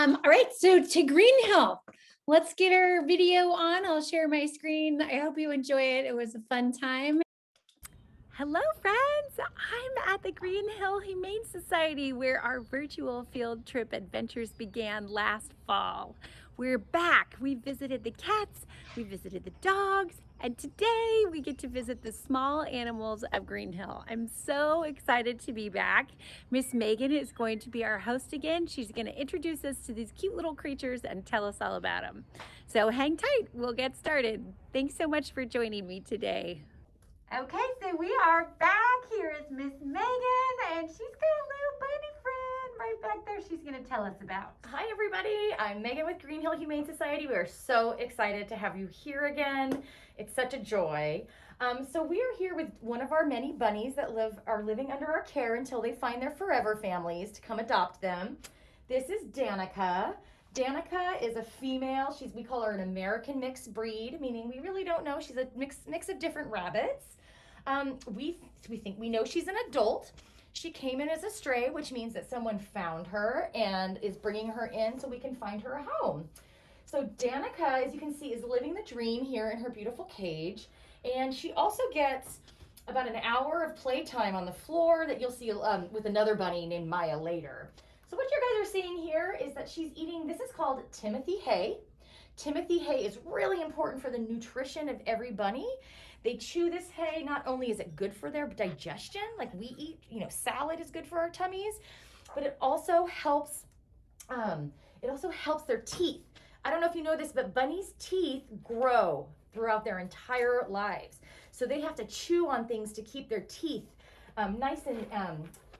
All right, so to Greenhill, let's get our video on. I'll share my screen. I hope you enjoy it. It was a fun time. Hello friends! I'm at the Greenhill Humane Society where our virtual field trip adventures began last fall. We're back. We visited the cats, we visited the dogs, and today we get to visit the small animals of Greenhill. I'm so excited to be back. Miss Megan is going to be our host again. She's going to introduce us to these cute little creatures and tell us all about them. So hang tight, we'll get started. Thanks so much for joining me today. Okay, so we are back. Here is Miss Megan, and she's got a little bunny friend right back there she's going to tell us about. Hi everybody, I'm Megan with Greenhill Humane Society. We are so excited to have you here again. It's such a joy. So we are here with one of our many bunnies that are living under our care until they find their forever families to come adopt them. This is Danica. Danica is a female. We call her an American mixed breed, meaning we really don't know. She's a mix of different rabbits. We know she's an adult. She came in as a stray, which means that someone found her and is bringing her in so we can find her a home. So Danica, as you can see, is living the dream here in her beautiful cage. And she also gets about an hour of playtime on the floor that you'll see with another bunny named Maya later. So what you guys are seeing here is that she's eating, this is called Timothy hay. Timothy hay is really important for the nutrition of every bunny. They chew this hay. Not only is it good for their digestion, like we eat, salad is good for our tummies, but it also helps their teeth. I don't know if you know this, but bunnies' teeth grow throughout their entire lives. So they have to chew on things to keep their teeth nice and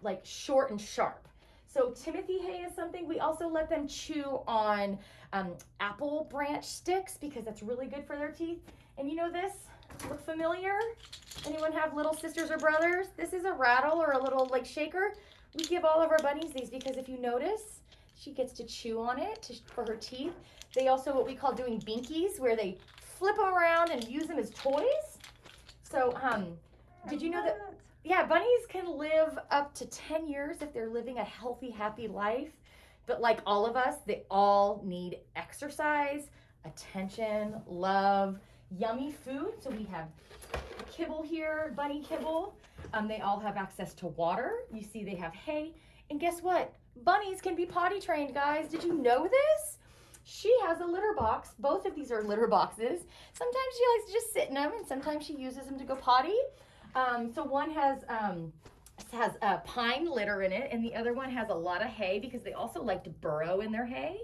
like short and sharp. So Timothy hay is something. We also let them chew on apple branch sticks because that's really good for their teeth. And you know this? Look familiar? Anyone have little sisters or brothers? This is a rattle or a little like shaker. We give all of our bunnies these because if you notice, she gets to chew on it for her teeth. They also what we call doing binkies, where they flip them around and use them as toys. So did you know that? Yeah, bunnies can live up to 10 years if they're living a healthy, happy life. But like all of us, they all need exercise, attention, love, yummy food. So we have kibble here, bunny kibble. They all have access to water. You see they have hay. And guess what? Bunnies can be potty trained, guys. Did you know this? She has a litter box. Both of these are litter boxes. Sometimes she likes to just sit in them, and sometimes she uses them to go potty. So one has pine litter in it, and the other one has a lot of hay because they also like to burrow in their hay.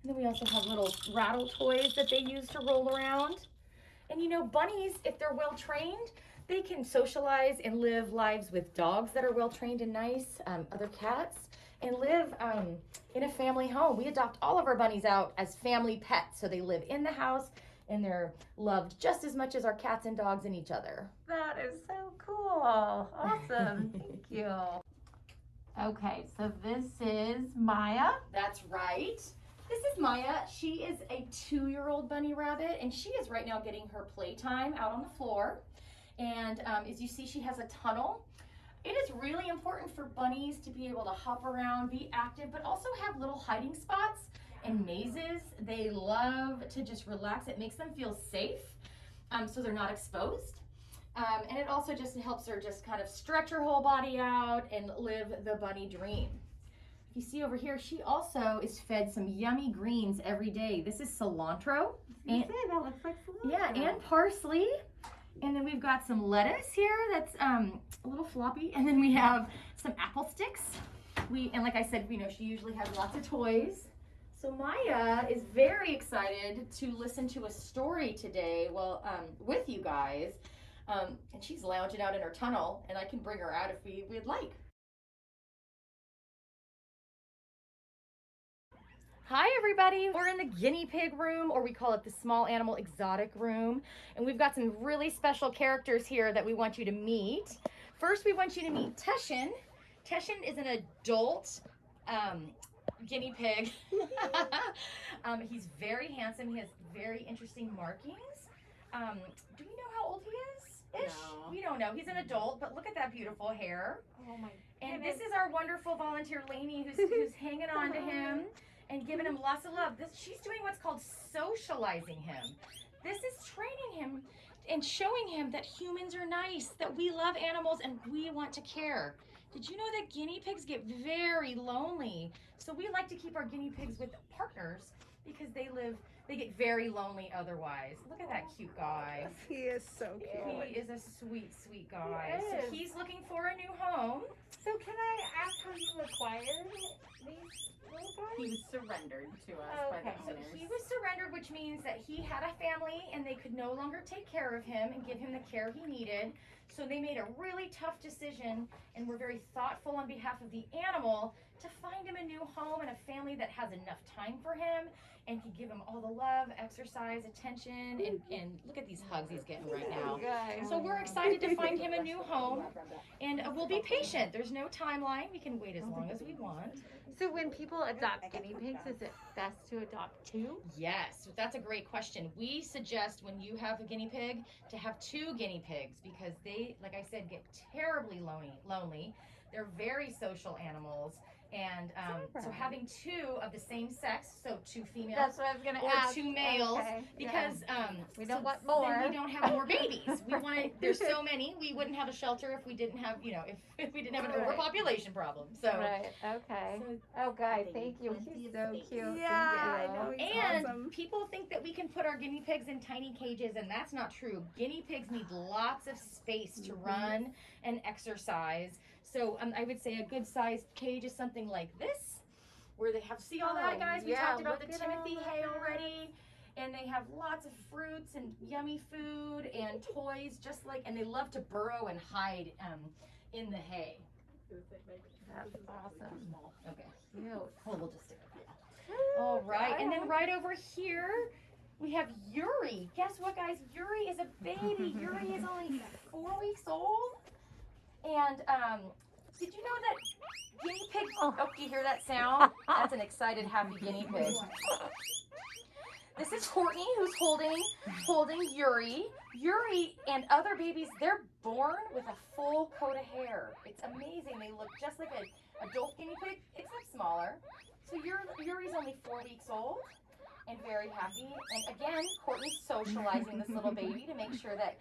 And then we also have little rattle toys that they use to roll around. And bunnies, if they're well trained, they can socialize and live lives with dogs that are well trained and nice, other cats, and live in a family home. We adopt all of our bunnies out as family pets, so they live in the house and they're loved just as much as our cats and dogs and each other. That is so cool. Awesome. Thank you. Okay, so this is Maya. That's right. This is Maya. She is a 2-year-old bunny rabbit, and she is right now getting her playtime out on the floor. And as you see, she has a tunnel. It is really important for bunnies to be able to hop around, be active, but also have little hiding spots and mazes. They love to just relax. It makes them feel safe, so they're not exposed. And it also just helps her just kind of stretch her whole body out and live the bunny dream. You see over here, she also is fed some yummy greens every day. This is cilantro. And that looks like cilantro. Yeah, and parsley. And then we've got some lettuce here that's a little floppy. And then we have some apple sticks. And like I said, she usually has lots of toys. So Maya is very excited to listen to a story today, with you guys. And she's lounging out in her tunnel, and I can bring her out if we'd like. Hi everybody, we're in the guinea pig room, or we call it the small animal exotic room. And we've got some really special characters here that we want you to meet. First, we want you to meet Teshin. Teshin is an adult guinea pig. He's very handsome. He has very interesting markings. Do we know how old he is? No. We don't know. He's an adult, but look at that beautiful hair. Oh my And this is our wonderful volunteer Lainey who's hanging on to him. and giving him lots of love. She's doing what's called socializing him. This is training him and showing him that humans are nice, that we love animals and we want to care. Did you know that guinea pigs get very lonely? So we like to keep our guinea pigs with partners because they get very lonely otherwise. Look at that cute guy. He is so cute. He is a sweet, sweet guy. He So is. he's looking for a new home. So can I ask how you acquired these little guys? He was surrendered to us by Okay. the So owners. he was surrendered, which means that he had a family and they could no longer take care of him and give him the care he needed. So they made a really tough decision and were very thoughtful on behalf of the animal to find him a new home and a family that has enough time for him and can give him all the love, exercise, attention, and look at these hugs he's getting right now. So we're excited to find him a new home, and we'll be patient. There's no timeline. We can wait as long as we want. So when people adopt guinea pigs, is it best to adopt two? Yes, that's a great question. We suggest when you have a guinea pig to have 2 guinea pigs because they, like I said, get terribly lonely. They're very social animals. And so having 2 of the same sex, so 2 females That's what I was gonna or ask. 2 males, Okay, because We don't so want more. then we don't have more babies. We want to, there's so many. We wouldn't have a shelter if we didn't have, if we didn't have an Right. overpopulation problem. So Right. Okay. so- Oh, guys, thank you. He's so cute. Yeah, I Thank know. you. He's And awesome. people think that we can put our guinea pigs in tiny cages, and that's not true. Guinea pigs need lots of space to run and exercise. So I would say a good sized cage is something like this, where they have, see all that, Oh, guys? We yeah, talked about the look at Timothy all hay that. already. And they have lots of fruits and yummy food and toys, just like, and they love to burrow and hide in the hay. That's awesome. Okay. Cute. Well, we'll just stick with that. All right, and then right over here, we have Yuri. Guess what, guys? Yuri is a baby. Yuri is only 4 weeks old. And did you know that guinea pigs? Oh, do you hear that sound? That's an excited, happy guinea pig. This is Courtney, who's holding Yuri. Yuri and other babies, they're born with a full coat of hair. It's amazing. They look just like an adult guinea pig, except smaller. So Yuri's only 4 weeks old and very happy. And again, Courtney's socializing this little baby to make sure that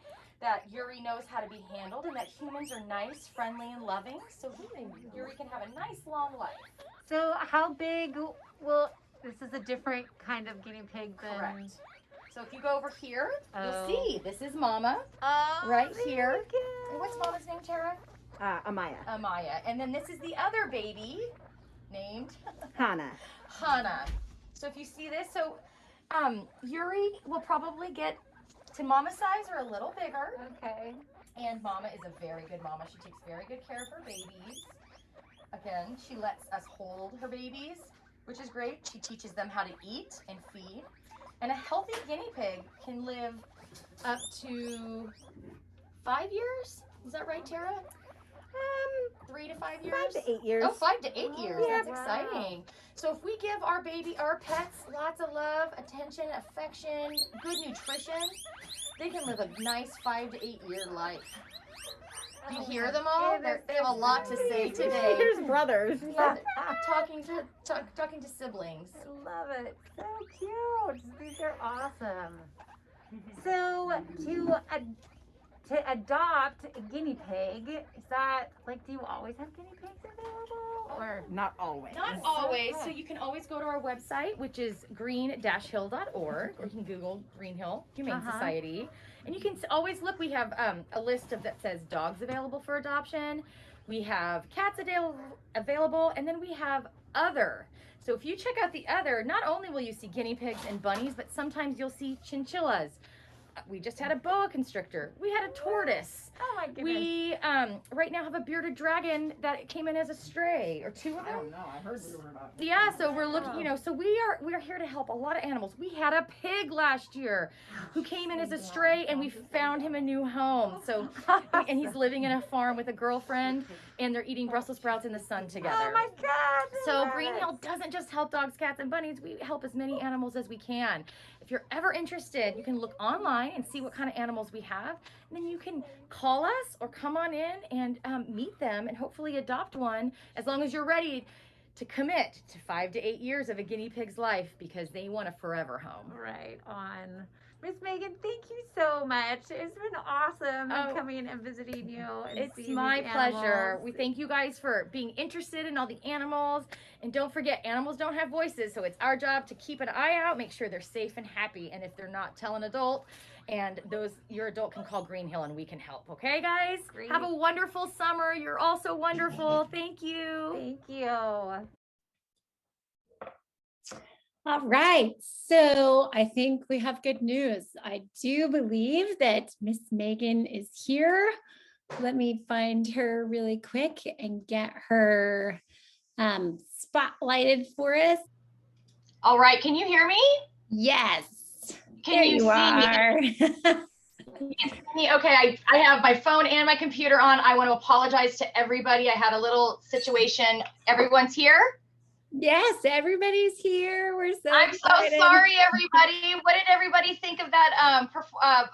Yuri knows how to be handled and that humans are nice, friendly, and loving. So Yuri can have a nice long life. So how big will, this is a different kind of guinea pig than. Correct. So if you go over here, Oh. you'll see this is Mama Oh, right there here. we go. And what's Mama's name, Tara? Amaya. Amaya. And then this is the other baby named Hannah. Hannah. So if you see this, so Yuri will probably get to Mama's size or a little bigger. Okay. And Mama is a very good mama. She takes very good care of her babies. Again, she lets us hold her babies, which is great. She teaches them how to eat and feed. And a healthy guinea pig can live up to 5 years. Is that right, Tara? 3 to 5 years? 5 to 8 years. Oh, 5 to 8 years. Yeah. That's exciting. So if we give our pets lots of love, attention, affection, good nutrition, they can live a nice 5 to 8 year life. Do you hear them all? They have a lot to say today. Here's brothers. Yeah, talking to siblings. I love it. So cute. These are awesome. So to adopt a guinea pig, is that like, do you always have guinea pigs available, or? Not always. Not always. So you can always go to our website, which is green-hill.org, or you can Google Greenhill Humane Society. And you can always look. We have a list that says dogs available for adoption. We have cats available, and then we have other. So if you check out the other, not only will you see guinea pigs and bunnies, but sometimes you'll see chinchillas. We just had a boa constrictor. We had a tortoise. Oh my goodness. We right now have a bearded dragon that came in as a stray, or 2 of them. know. I heard we were about. Yeah, so we're looking, so we are here to help a lot of animals. We had a pig last year who came in as a stray, and we found him a new home. So, and he's living in a farm with a girlfriend, and they're eating Brussels sprouts in the sun together. Oh my God. I So love Greenhill it. doesn't just help dogs, cats, and bunnies. We help as many animals as we can. If you're ever interested, you can look online and see what kind of animals we have. And then you can call us or come on in and meet them and hopefully adopt one, as long as you're ready to commit to 5 to 8 years of a guinea pig's life because they want a forever home. Right on. Miss Megan, thank you so much. It's been awesome coming and visiting you. And It's seeing my these pleasure. animals. We thank you guys for being interested in all the animals. And don't forget, animals don't have voices, so it's our job to keep an eye out, make sure they're safe and happy. And if they're not, tell an adult. And your adult can call Greenhill and we can help. Okay, guys? Great. Have a wonderful summer. You're all so wonderful. Thank you. Thank you. All right, so I think we have good news. I do believe that Miss Megan is here. Let me find her really quick and get her spotlighted for us. All right, can you hear me? Yes, Can there you you see are. me? Okay, I have my phone and my computer on. I want to apologize to everybody. I had a little situation. Everyone's here? Yes, everybody's here. We're so I'm excited. so sorry, everybody. What did everybody think of that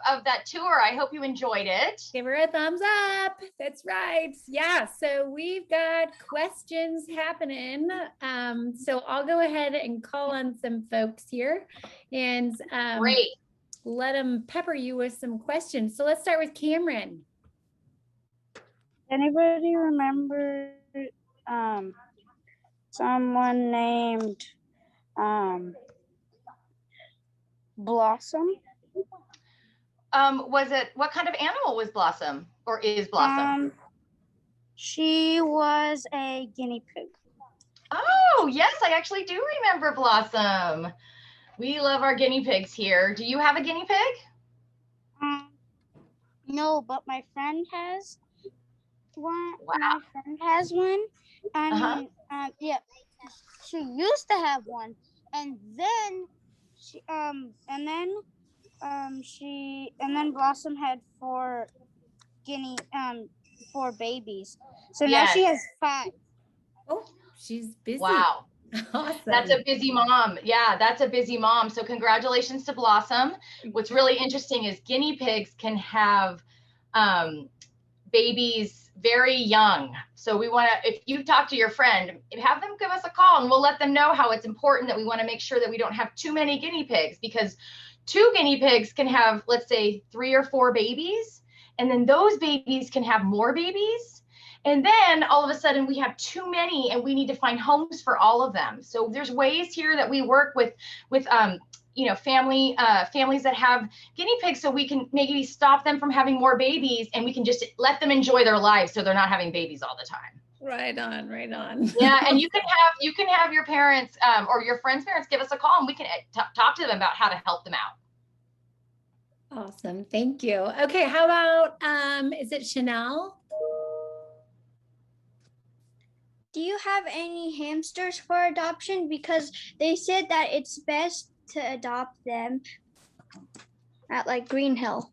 of that tour? I hope you enjoyed it. Give her a thumbs up. That's right. Yeah, so we've got questions happening. So I'll go ahead and call on some folks here and Great. let them pepper you with some questions. So let's start with Cameron. Anybody remember someone named Blossom? What kind of animal was Blossom or is Blossom? She was a guinea pig. Oh, yes, I actually do remember Blossom. We love our guinea pigs here. Do you have a guinea pig? No, but my friend has one. Wow. My friend has one. Yeah, she used to have one, and then Blossom had four babies. So now she has 5. Oh, she's busy. Wow. Awesome. That's a busy mom. Yeah, that's a busy mom. So congratulations to Blossom. What's really interesting is guinea pigs can have babies very young. So we want to, if you talk to your friend, have them give us a call and we'll let them know how it's important that we want to make sure that we don't have too many guinea pigs, because 2 guinea pigs can have, let's say, 3 or 4 babies. And then those babies can have more babies. And then all of a sudden we have too many and we need to find homes for all of them. So there's ways here that we work with families that have guinea pigs, so we can maybe stop them from having more babies and we can just let them enjoy their lives so they're not having babies all the time. Right on, right on. Yeah, and you can have your parents or your friends' parents give us a call and we can talk to them about how to help them out. Awesome, thank you. Okay, how about, is it Chanel? Do you have any hamsters for adoption? Because they said that it's best to adopt them at like Greenhill.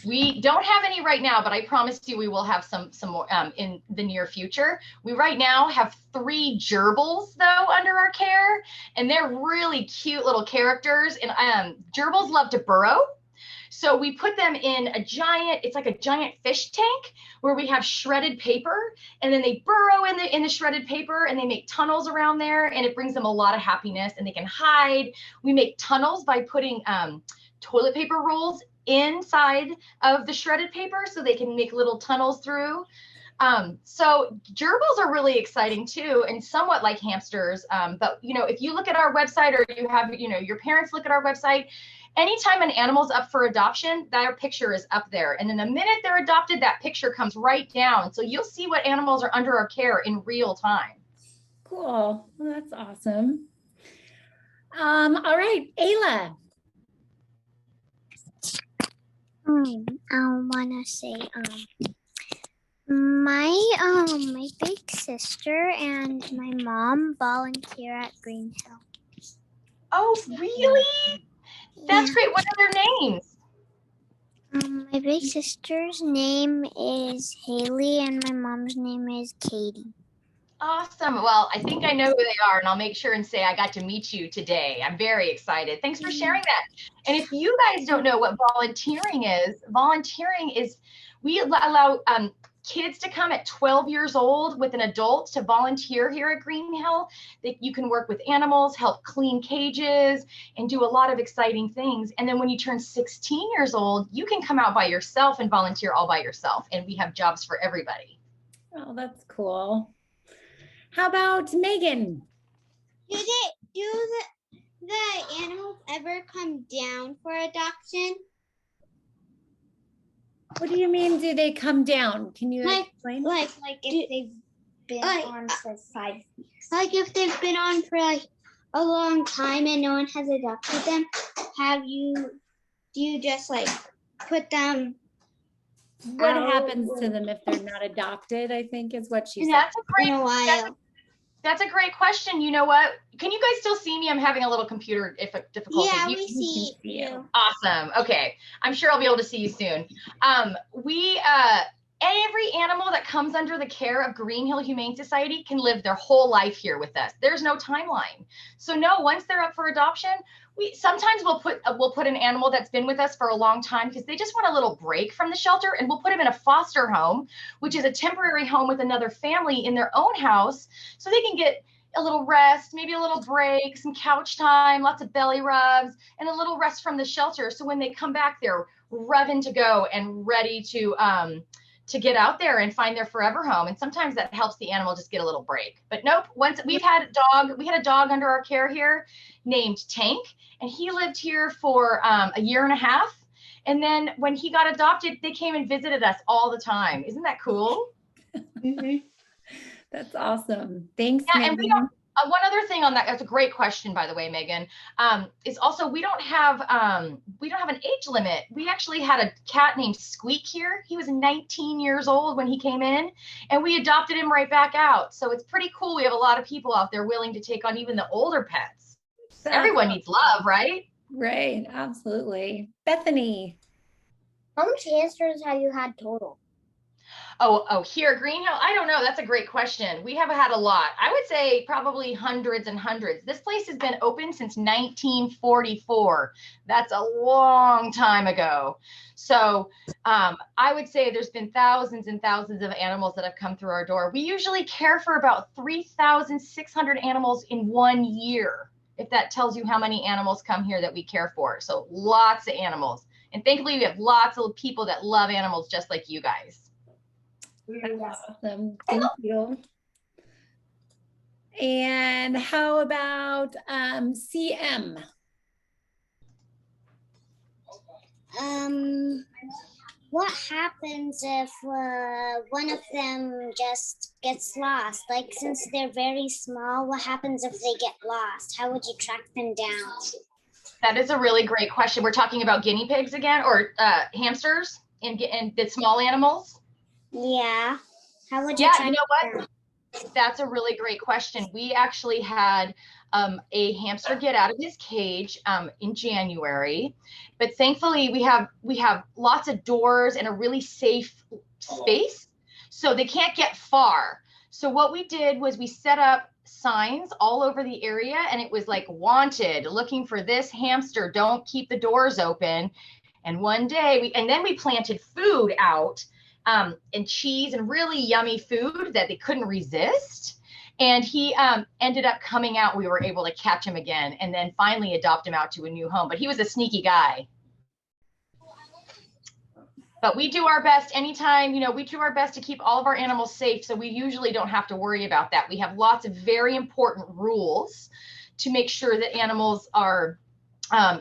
We don't have any right now, but I promise you we will have some more in the near future. We right now have 3 gerbils though under our care, and they're really cute little characters. And gerbils love to burrow. So we put them in it's like a giant fish tank where we have shredded paper, and then they burrow in the shredded paper and they make tunnels around there, and it brings them a lot of happiness and they can hide. We make tunnels by putting toilet paper rolls inside of the shredded paper so they can make little tunnels through. So gerbils are really exciting too, and somewhat like hamsters. But if you look at our website, or you have, your parents look at our website, anytime an animal's up for adoption, their picture is up there. And then the minute they're adopted, that picture comes right down. So you'll see what animals are under our care in real time. Cool, well, that's awesome. All right, Ayla. I wanna say, my big sister and my mom volunteer at Greenhill. Oh, really? That's great. What are their names? My big sister's name is Haley and my mom's name is Katie. Awesome. Well, I think I know who they are, and I'll make sure and say I got to meet you today. I'm very excited. Thanks for sharing that. And if you guys don't know what volunteering is we allow kids to come at 12 years old with an adult to volunteer here at Greenhill. That you can work with animals, help clean cages, and do a lot of exciting things. And then when you turn 16 years old, you can come out by yourself and volunteer all by yourself. And we have jobs for everybody. Oh, that's cool. How about Megan? Do the animals ever come down for adoption? What do you mean, do they come down? Can you explain? Like if they've been on for 5 weeks. Like if they've been on for like a long time and no one has adopted them, do you just like put them? What happens to them if they're not adopted, I think is what she said. That's a great question. You know what? Can you guys still see me? I'm having a little computer difficulty. Yeah, we see you. Awesome. Okay. I'm sure I'll be able to see you soon. Every animal that comes under the care of Greenhill Humane Society can live their whole life here with us. There's no timeline. So no, once they're up for adoption, sometimes we'll put an animal that's been with us for a long time because they just want a little break from the shelter, and we'll put them in a foster home, which is a temporary home with another family in their own house, so they can get a little rest, maybe a little break, some couch time, lots of belly rubs, and a little rest from the shelter. So when they come back, they're revving to go and ready to get out there and find their forever home. And sometimes that helps the animal just get a little break. But nope, once we had a dog under our care here named Tank, and he lived here for a year and a half. And then when he got adopted, they came and visited us all the time. Isn't that cool? Mm-hmm. That's awesome. Thanks, yeah, Megan. And we don't, one other thing on that, that's a great question, by the way, Megan, is also we don't have an age limit. We actually had a cat named Squeak here. He was 19 years old when he came in, and we adopted him right back out. So it's pretty cool. We have a lot of people out there willing to take on even the older pets. Everyone needs love, right? Right, absolutely. Bethany. How much hamsters have you had total? Oh, here at Greenhill, I don't know. That's a great question. We have had a lot. I would say probably hundreds and hundreds. This place has been open since 1944. That's a long time ago. So I would say there's been thousands and thousands of animals that have come through our door. We usually care for about 3,600 animals in 1 year, if that tells you how many animals come here that we care for. So lots of animals. And thankfully, we have lots of people that love animals just like you guys. That's awesome. Thank you. And how about CM? What happens if one of them just gets lost? Like, since they're very small, what happens if they get lost? How would you track them down? That is a really great question. We're talking about guinea pigs again, or hamsters and the small animals? Yeah. How would you track you know what? them? That's a really great question. We actually had a hamster get out of his cage in January, but thankfully we have lots of doors and a really safe space, so they can't get far. So what we did was we set up signs all over the area, and it was like, wanted, looking for this hamster, don't keep the doors open. And one day we planted food out, and cheese and really yummy food that they couldn't resist. And he ended up coming out. We were able to catch him again and then finally adopt him out to a new home. But he was a sneaky guy. But we do our best anytime, we do our best to keep all of our animals safe. So we usually don't have to worry about that. We have lots of very important rules to make sure that animals are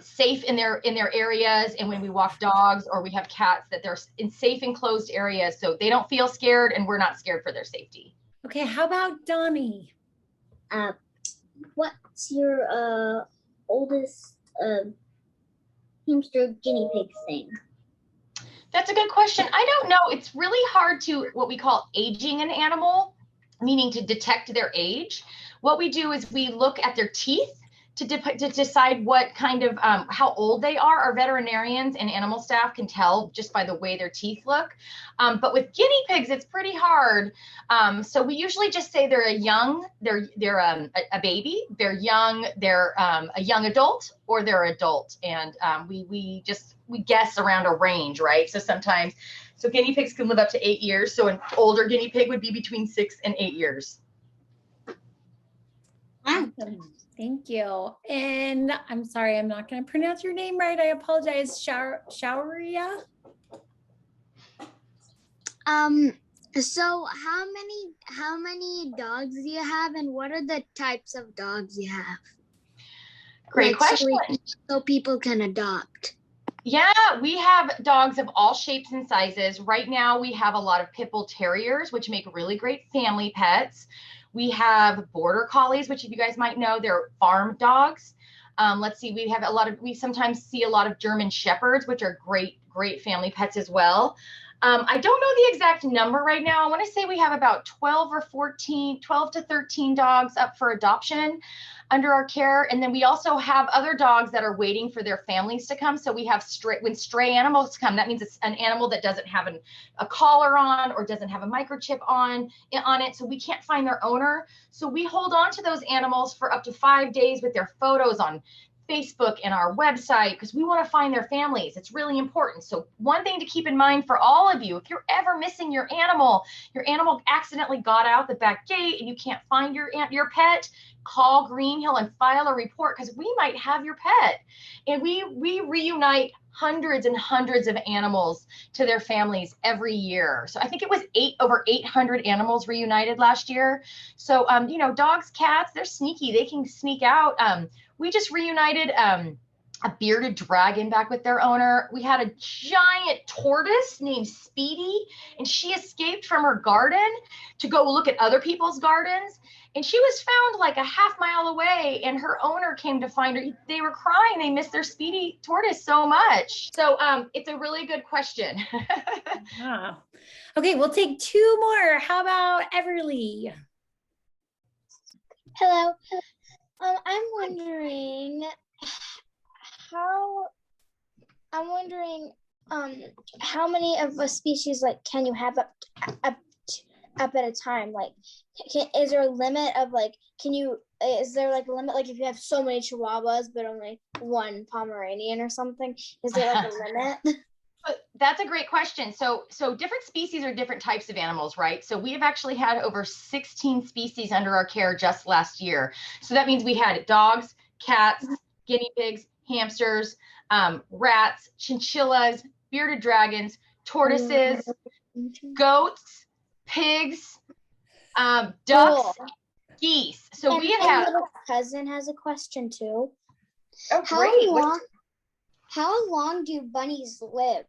safe in their areas, and when we walk dogs or we have cats, that they're in safe enclosed areas so they don't feel scared and we're not scared for their safety. Okay, how about Donnie? What's your oldest hamster guinea pig thing? That's a good question. I don't know. It's really hard to what we call aging an animal, meaning to detect their age. What we do is we look at their teeth to decide what kind of, how old they are. Our veterinarians and animal staff can tell just by the way their teeth look. But with guinea pigs, it's pretty hard. So we usually just say they're they're a baby, they're young, they're a young adult, or they're adult. And we guess around a range, right? So sometimes So guinea pigs can live up to 8 years. So an older guinea pig would be between 6 and 8 years. Awesome. Thank you. And I'm sorry, I'm not going to pronounce your name right. I apologize. Shauria? So how many dogs do you have, and what are the types of dogs you have? Great question. So people can adopt. Yeah, we have dogs of all shapes and sizes. Right now, we have a lot of pit bull terriers, which make really great family pets. We have border collies, which if you guys might know, they're farm dogs. Let's see, we sometimes see a lot of German shepherds, which are great family pets as well. I don't know the exact number right now. I want to say we have about 12 to 13 dogs up for adoption under our care. And then we also have other dogs that are waiting for their families to come. So we have when stray animals come, that means it's an animal that doesn't have a collar on or doesn't have a microchip on it. So we can't find their owner. So we hold on to those animals for up to 5 days with their photos on Facebook and our website, because we want to find their families. It's really important. So one thing to keep in mind for all of you, if you're ever missing your animal accidentally got out the back gate and you can't find your pet, call Greenhill and file a report, because we might have your pet. And we reunite hundreds and hundreds of animals to their families every year. So I think it was over 800 animals reunited last year. So, dogs, cats, they're sneaky. They can sneak out. We just reunited a bearded dragon back with their owner. We had a giant tortoise named Speedy, and she escaped from her garden to go look at other people's gardens. And she was found like a half-mile away, and her owner came to find her. They were crying. They missed their Speedy tortoise so much. So it's a really good question. Wow. Okay, we'll take 2 more. How about Everly? Hello. I'm wondering how many of a species can you have up at a time? Is there a limit of is there a limit, if you have so many Chihuahuas but only one Pomeranian or something? Is there a limit? That's a great question. So different species are different types of animals, right? So we have actually had over 16 species under our care just last year. So that means we had dogs, cats, guinea pigs, hamsters, rats, chinchillas, bearded dragons, tortoises, goats, pigs, ducks, geese. So and we have my little cousin has a question too. Oh, great. How long do bunnies live?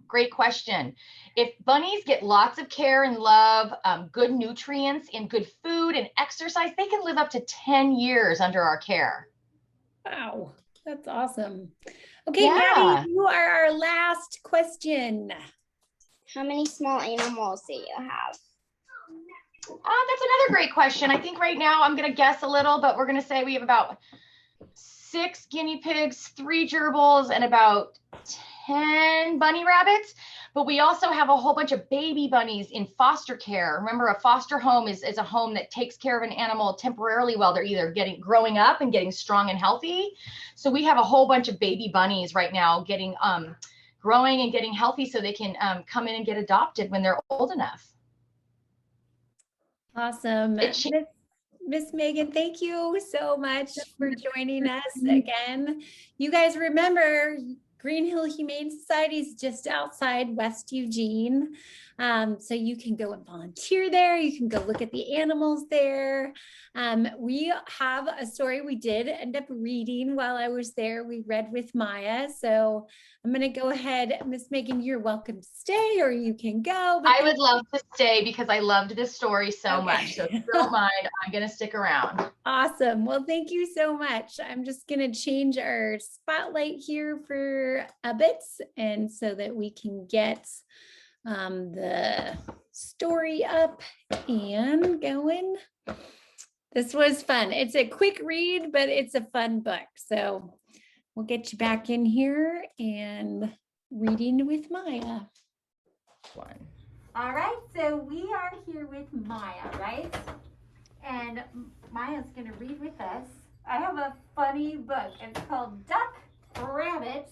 Great question. If bunnies get lots of care and love, good nutrients and good food and exercise, they can live up to 10 years under our care. Wow, that's awesome. Okay, Yeah. Maddie, you are our last question. How many small animals do you have? That's another great question. I think right now I'm going to guess a little, but we're going to say we have about 6 guinea pigs, 3 gerbils, and about 10 bunny rabbits. But we also have a whole bunch of baby bunnies in foster care. Remember, a foster home is a home that takes care of an animal temporarily while they're either growing up and getting strong and healthy. So we have a whole bunch of baby bunnies right now getting growing and getting healthy so they can come in and get adopted when they're old enough. Awesome. Miss Megan, thank you so much for joining us again. You guys remember, Greenhill Humane Society is just outside West Eugene. So you can go and volunteer there. You can go look at the animals there. We have a story we did end up reading while I was there. We read with Maya. So I'm going to go ahead. Miss Megan, you're welcome to stay, or you can go. I would love to stay because I loved this story so much. So if you don't mind, I'm going to stick around. Awesome. Well, thank you so much. I'm just going to change our spotlight here for a bit, and so that we can get the story up and going. This was fun. It's a quick read, but it's a fun book. So we'll get you back in here and reading with Maya. All right, so we are here with Maya, right? And Maya's going to read with us. I have a funny book. It's called Duck, Rabbit,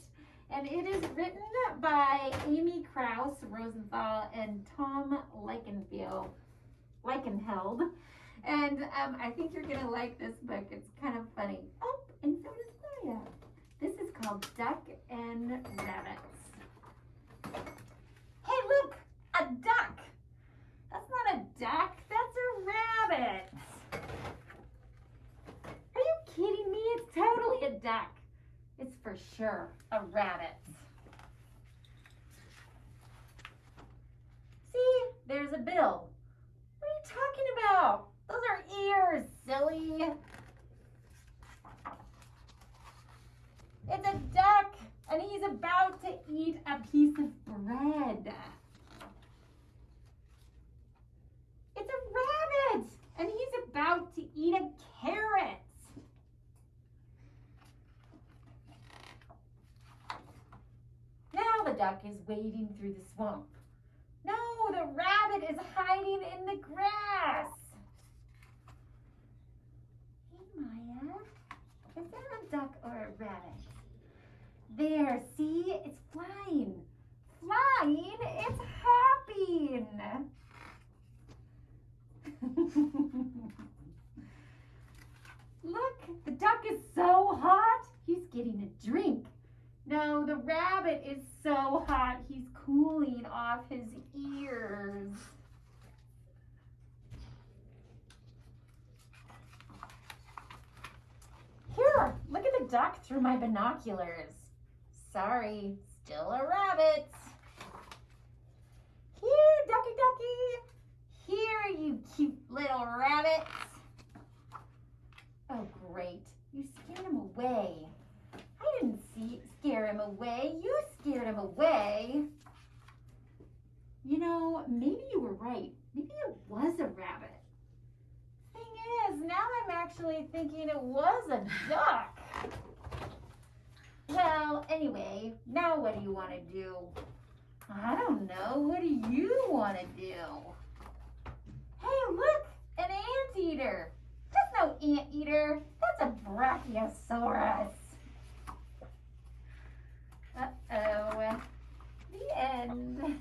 And it is written by Amy Krause Rosenthal and Tom Leichenfeld. And I think you're gonna like this book. It's kind of funny. Oh, and so does Maya. This is called Duck and Rabbits. Hey, look, a duck. That's not a duck, that's a rabbit. Are you kidding me? It's totally a duck. It's for sure a rabbit. See, there's a bill. What are you talking about? Those are ears, silly. It's a duck, and he's about to eat a piece of bread. It's a rabbit, and he's about to eat a carrot. Now the duck is wading through the swamp. No, the rabbit is hiding in the grass. Hey, Maya, is that a duck or a rabbit? There, see, it's flying. Flying, it's hopping. Look, the duck is so hot, he's getting a drink. No, the rabbit is so hot, he's cooling off his ears. Here, look at the duck through my binoculars. Sorry, still a rabbit. Here, ducky ducky. Here, you cute little rabbits. Oh, great. You scared him away. I didn't scare him away. You scared him away. You know, maybe you were right. Maybe it was a rabbit. Thing is, now I'm actually thinking it was a duck. Well, anyway, now what do you want to do? I don't know. What do you want to do? Hey, look, an anteater. That's no anteater. That's a brachiosaurus. Uh-oh. The end.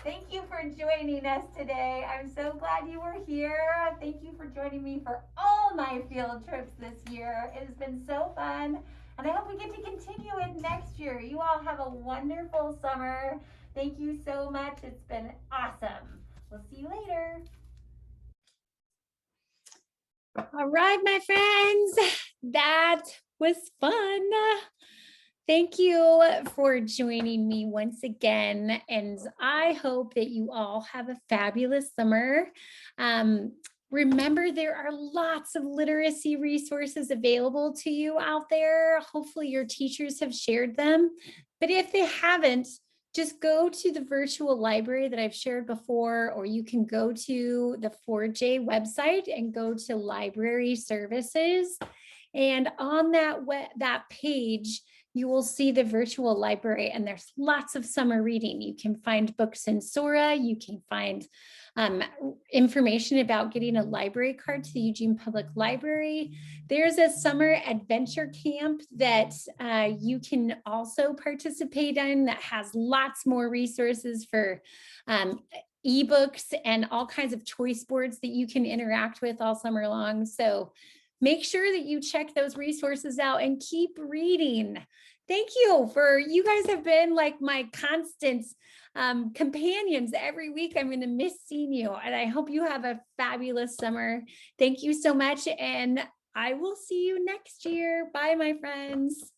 Thank you for joining us today. I'm so glad you were here. Thank you for joining me for all my field trips this year. It has been so fun, and I hope we get to continue it next year. You all have a wonderful summer. Thank you so much. It's been awesome. We'll see you later. All right, my friends, that was fun. Thank you for joining me once again, and I hope that you all have a fabulous summer. Remember, there are lots of literacy resources available to you out there. Hopefully your teachers have shared them, but if they haven't, just go to the virtual library that I've shared before, or you can go to the 4J website and go to library services. And on that page, you will see the virtual library, and there's lots of summer reading. You can find books in Sora. You can find information about getting a library card to the Eugene Public Library. There's a summer adventure camp that you can also participate in that has lots more resources for ebooks and all kinds of choice boards that you can interact with all summer long. So make sure that you check those resources out and keep reading. Thank you you guys have been like my constant companions every week. I'm going to miss seeing you, and I hope you have a fabulous summer. Thank you so much, and I will see you next year. Bye, my friends.